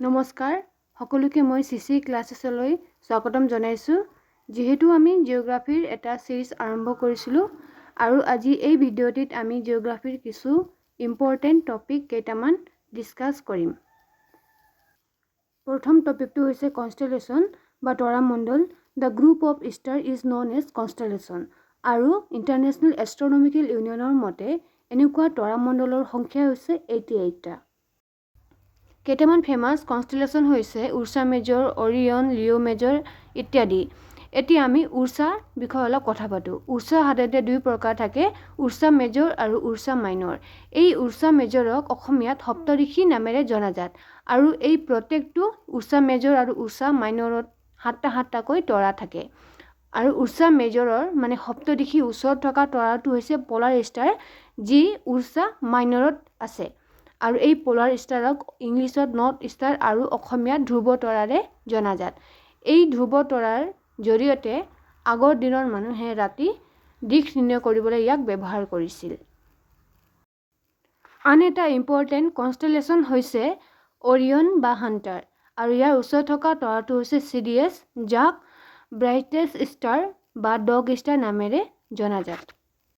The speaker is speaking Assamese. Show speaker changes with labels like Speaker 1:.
Speaker 1: নমস্কাৰ সকলোকে মই সিসি ক্লাसेसলৈ স্বাগতম জনাইছো যেহেতু আমি জিওগ্ৰাফিৰ এটা সিৰিজ আৰম্ভ কৰিছিলো আৰু আজি এই ভিডিঅ'টিত আমি জিওগ্ৰাফিৰ কিছু ইম্পৰ্টেন্ট টপিক কেইটামান ডিসকাস কৰিম প্ৰথম টপিকটো হৈছে কনষ্টেলেশ্যন বা তৰামণ্ডল The group of star is known as constellation আৰু ইন্টাৰনেশ্যনেল এষ্ট্ৰনমিকেল ইউনিয়নৰ মতে এনেকুৱা তৰামণ্ডলৰ সংখ্যা হৈছে 88টা কেইটামান ফেমাস কনষ্টেলেশ্যন হৈছে উৰ্ছা মেজৰ অৰিয়ন লিও মেজৰ ইত্যাদি এতিয়া আমি উৰ্ছা বিষয়ে অলপ কথা পাতো উৰ্ছা সাধাৰণতে দুই প্ৰকাৰ থাকে উৰ্ছা মেজৰ আৰু উৰ্ছা মাইনৰ এই উৰ্ছা মেজৰক অসমীয়াত সপ্তঋষি নামেৰে জনাজাত আৰু এই প্ৰত্যেকটো উৰ্ছা মেজৰ আৰু উৰ্ছা মাইনৰত সাতটা তৰা থাকে আৰু উৰ্ছা মেজৰৰ মানে সপ্তঋষি ওচৰত থকা তৰাটো হৈছে পোলাৰ ষ্টাৰ যি উৰ্ছা মাইনৰত আছে আৰু এই পোলাৰ ষ্টাৰক ইংলিছত নৰ্থ ষ্টাৰ আৰু অসমীয়াত ধ্ৰুৱ তৰাৰে জনাজাত এই ধ্ৰুৱ তৰাৰ জৰিয়তে আগৰ দিনৰ মানুহে ৰাতি দিশ নিৰ্ণয় কৰিবলৈ ইয়াক ব্যৱহাৰ কৰিছিল আন এটা ইম্পৰ্টেন্ট কনষ্টেলেশ্যন হৈছে অৰিয়ন বা হান্টাৰ আৰু ইয়াৰ ওচৰত থকা তৰাটো হৈছে সিডিএছ যাক ব্ৰাইটেষ্ট ষ্টাৰ বা ডগ ষ্টাৰ নামেৰে জনাজাত